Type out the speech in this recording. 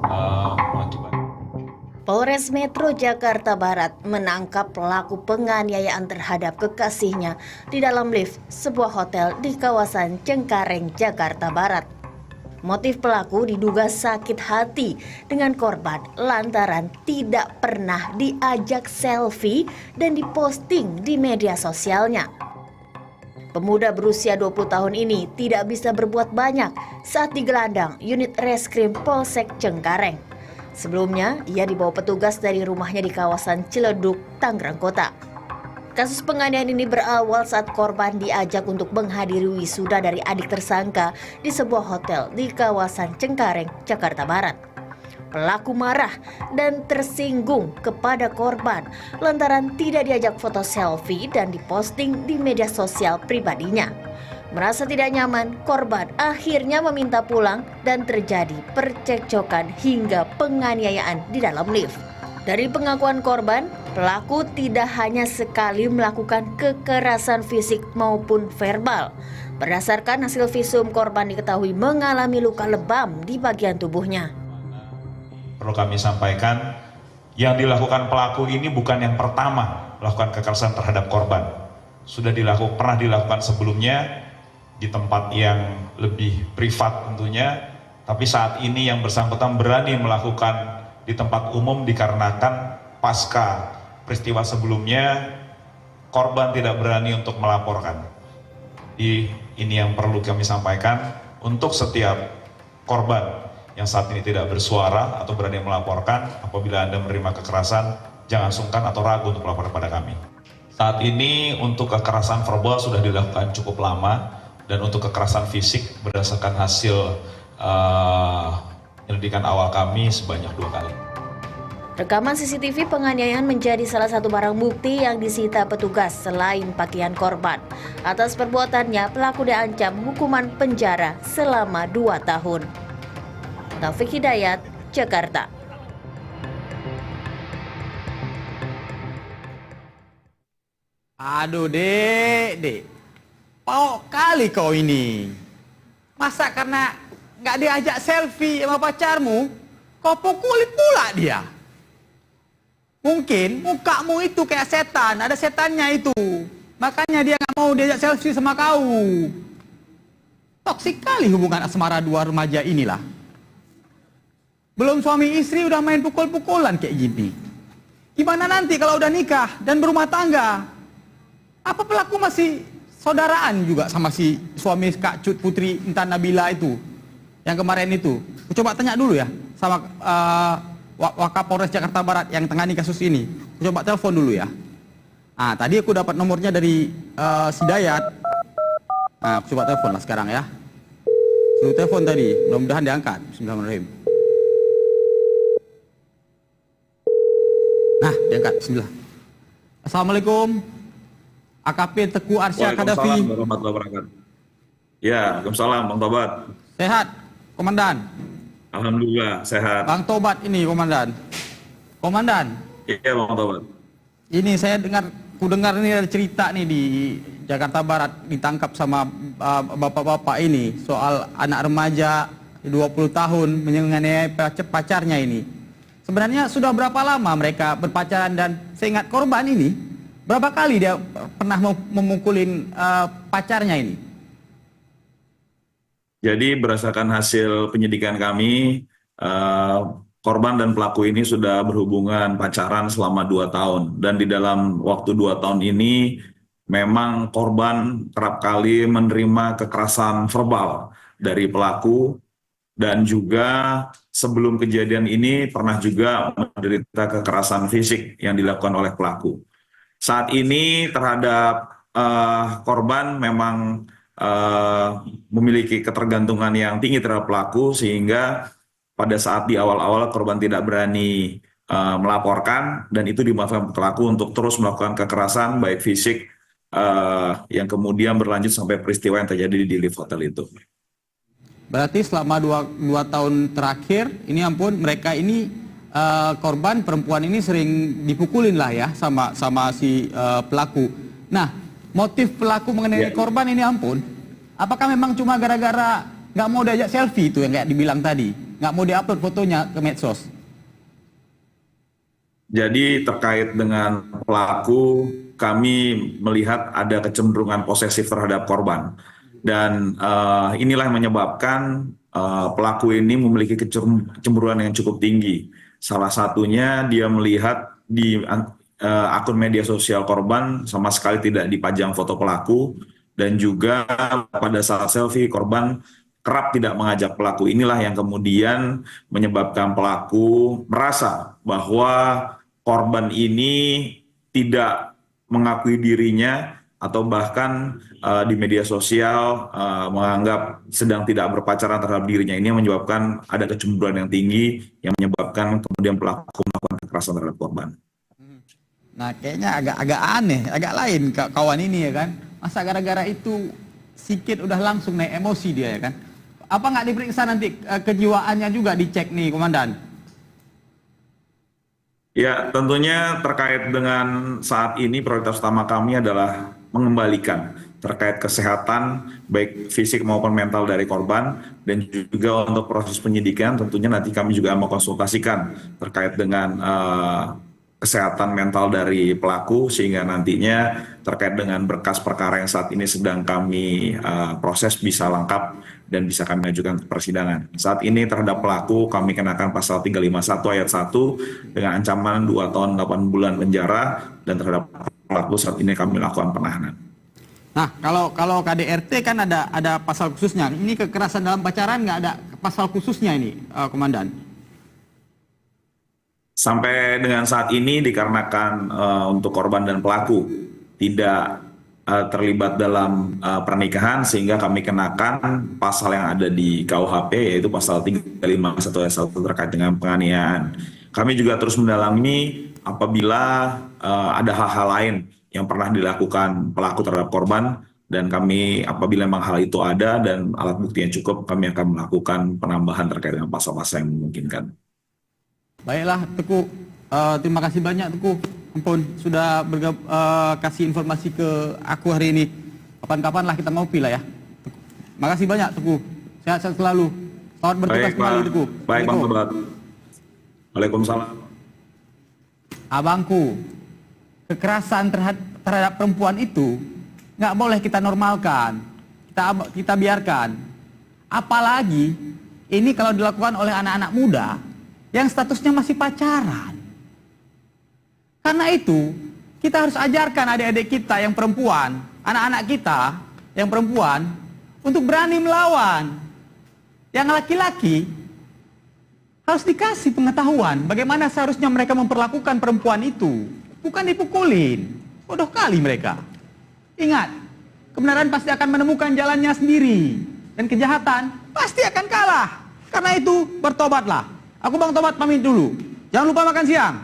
mengakibatkan. Polres Metro Jakarta Barat menangkap pelaku penganiayaan terhadap kekasihnya di dalam lift sebuah hotel di kawasan Cengkareng, Jakarta Barat. Motif pelaku diduga sakit hati dengan korban lantaran tidak pernah diajak selfie dan diposting di media sosialnya. Pemuda berusia 20 tahun ini tidak bisa berbuat banyak saat digelandang unit reskrim Polsek Cengkareng. Sebelumnya, ia dibawa petugas dari rumahnya di kawasan Ciledug, Tangerang Kota. Kasus penganiayaan ini berawal saat korban diajak untuk menghadiri wisuda dari adik tersangka di sebuah hotel di kawasan Cengkareng, Jakarta Barat. Pelaku marah dan tersinggung kepada korban lantaran tidak diajak foto selfie dan diposting di media sosial pribadinya. Merasa tidak nyaman, korban akhirnya meminta pulang dan terjadi percekcokan hingga penganiayaan di dalam lift. Dari pengakuan korban, pelaku tidak hanya sekali melakukan kekerasan fisik maupun verbal. Berdasarkan hasil visum, korban diketahui mengalami luka lebam di bagian tubuhnya. Perlu kami sampaikan, yang dilakukan pelaku ini bukan yang pertama melakukan kekerasan terhadap korban. Pernah dilakukan sebelumnya di tempat yang lebih privat tentunya, tapi saat ini yang bersangkutan berani melakukan di tempat umum dikarenakan pasca peristiwa sebelumnya korban tidak berani untuk melaporkan. Ini yang perlu kami sampaikan untuk setiap korban yang saat ini tidak bersuara atau berani melaporkan. Apabila Anda menerima kekerasan, jangan sungkan atau ragu untuk melapor kepada kami. Saat ini untuk kekerasan verbal sudah dilakukan cukup lama, dan untuk kekerasan fisik berdasarkan hasil penyelidikan awal kami sebanyak 2 kali. Rekaman CCTV penganiayaan menjadi salah satu barang bukti yang disita petugas selain pakaian korban. Atas perbuatannya, pelaku diancam hukuman penjara selama 2 tahun. Taufik Hidayat, Jakarta. Aduh, Dek. Pau kali kau ini. Masa karena nggak diajak selfie sama pacarmu, kau pukulin pula dia? Mungkin mukamu itu kayak setan, ada setannya itu. Makanya dia nggak mau diajak selfie sama kau. Toksik kali hubungan asmara dua remaja inilah. Belum suami istri udah main pukul-pukulan kayak gini. Gimana nanti kalau udah nikah dan berumah tangga? Apa pelaku masih saudaraan juga sama si suami Kak Cut Putri Intan Nabila itu yang kemarin itu? Aku coba tanya dulu ya sama Wakapolres Jakarta Barat yang tangani kasus ini. Aku coba telepon dulu ya. Tadi aku dapat nomornya dari si Dayat. Aku coba telepon lah sekarang ya. Suruh telepon tadi, mudah-mudahan diangkat. Bismillahirrahmanirrahim. Diangkat. Bismillah. Assalamualaikum. AKP Teguh Arsya Kadafi. Waalaikumsalam warahmatullahi wabarakatuh. Ya, Waalaikumsalam Bang Tobat. Sehat, Komandan? Alhamdulillah, sehat. Bang Tobat ini, Komandan. Komandan. Iya, Bang Tobat. Ini saya dengar ini ada cerita nih di Jakarta Barat ditangkap sama bapak-bapak ini soal anak remaja 20 tahun menganiaya pacarnya ini. Sebenarnya sudah berapa lama mereka berpacaran dan saya ingat korban ini berapa kali dia pernah memukulin pacarnya ini? Jadi berdasarkan hasil penyidikan kami, korban dan pelaku ini sudah berhubungan pacaran selama 2 tahun. Dan di dalam waktu 2 tahun ini memang korban kerap kali menerima kekerasan verbal dari pelaku. Dan juga sebelum kejadian ini pernah juga menderita kekerasan fisik yang dilakukan oleh pelaku. Saat ini terhadap korban memang memiliki ketergantungan yang tinggi terhadap pelaku sehingga pada saat di awal-awal korban tidak berani melaporkan dan itu dimanfaatkan pelaku untuk terus melakukan kekerasan baik fisik yang kemudian berlanjut sampai peristiwa yang terjadi di lift hotel itu. Berarti selama 2 tahun terakhir ini ampun mereka ini korban perempuan ini sering dipukulin lah ya sama si pelaku. Nah, motif pelaku mengenai korban ini ampun, apakah memang cuma gara-gara nggak mau diajak selfie itu yang kayak dibilang tadi? nggak mau diupload fotonya ke medsos? Jadi terkait dengan pelaku, kami melihat ada kecenderungan posesif terhadap korban. Dan inilah yang menyebabkan pelaku ini memiliki kecemburuan yang cukup tinggi. Salah satunya dia melihat di akun media sosial korban sama sekali tidak dipajang foto pelaku, dan juga pada saat selfie korban kerap tidak mengajak pelaku. Inilah yang kemudian menyebabkan pelaku merasa bahwa korban ini tidak mengakui dirinya, atau bahkan di media sosial menganggap sedang tidak berpacaran terhadap dirinya. Ini yang menyebabkan ada kecemburuan yang tinggi yang menyebabkan kemudian pelaku melakukan kekerasan terhadap korban. Nah, kayaknya agak aneh, agak lain kawan ini ya kan. Masa gara-gara itu sikit udah langsung naik emosi dia ya kan. Apa nggak diperiksa nanti kejiwaannya juga dicek nih, Komandan? Ya, tentunya terkait dengan saat ini prioritas utama kami adalah mengembalikan terkait kesehatan baik fisik maupun mental dari korban, dan juga untuk proses penyidikan tentunya nanti kami juga mau konsultasikan terkait dengan kesehatan mental dari pelaku, sehingga nantinya terkait dengan berkas perkara yang saat ini sedang kami proses bisa lengkap dan bisa kami ajukan ke persidangan. Saat ini terhadap pelaku kami kenakan pasal 351 ayat 1 dengan ancaman 2 tahun 8 bulan penjara, dan terhadap pelaku saat ini kami lakukan penahanan. Nah, kalau KDRT kan ada pasal khususnya. Ini kekerasan dalam pacaran nggak ada pasal khususnya ini, Komandan? Sampai dengan saat ini dikarenakan untuk korban dan pelaku tidak terlibat dalam pernikahan, sehingga kami kenakan pasal yang ada di KUHP, yaitu pasal 351 ayat 1 terkait dengan penganiayaan. Kami juga terus mendalami apabila ada hal-hal lain yang pernah dilakukan pelaku terhadap korban, dan kami apabila memang hal itu ada dan alat bukti yang cukup, kami akan melakukan penambahan terkait dengan pasal-pasal yang memungkinkan. Baiklah, Teguh. Terima kasih banyak, Teguh. Ampun, sudah kasih informasi ke aku hari ini. Kapan-kapan lah kita ngopi lah ya. Makasih banyak, Teguh. Sehat-sehat selalu. Selamat bertugas kembali, Teguh. Baik, Bang Sobat. Waalaikumsalam. Abangku, kekerasan terhadap perempuan itu nggak boleh kita normalkan, kita biarkan. Apalagi ini kalau dilakukan oleh anak-anak muda yang statusnya masih pacaran. Karena itu, kita harus ajarkan adik-adik kita yang perempuan, anak-anak kita yang perempuan, untuk berani melawan. Yang laki-laki harus dikasih pengetahuan bagaimana seharusnya mereka memperlakukan perempuan itu. Bukan dipukulin. Bodoh kali mereka. Ingat, kebenaran pasti akan menemukan jalannya sendiri. Dan kejahatan pasti akan kalah. Karena itu, bertobatlah. Aku Bang Tobat pamit dulu. Jangan lupa makan siang.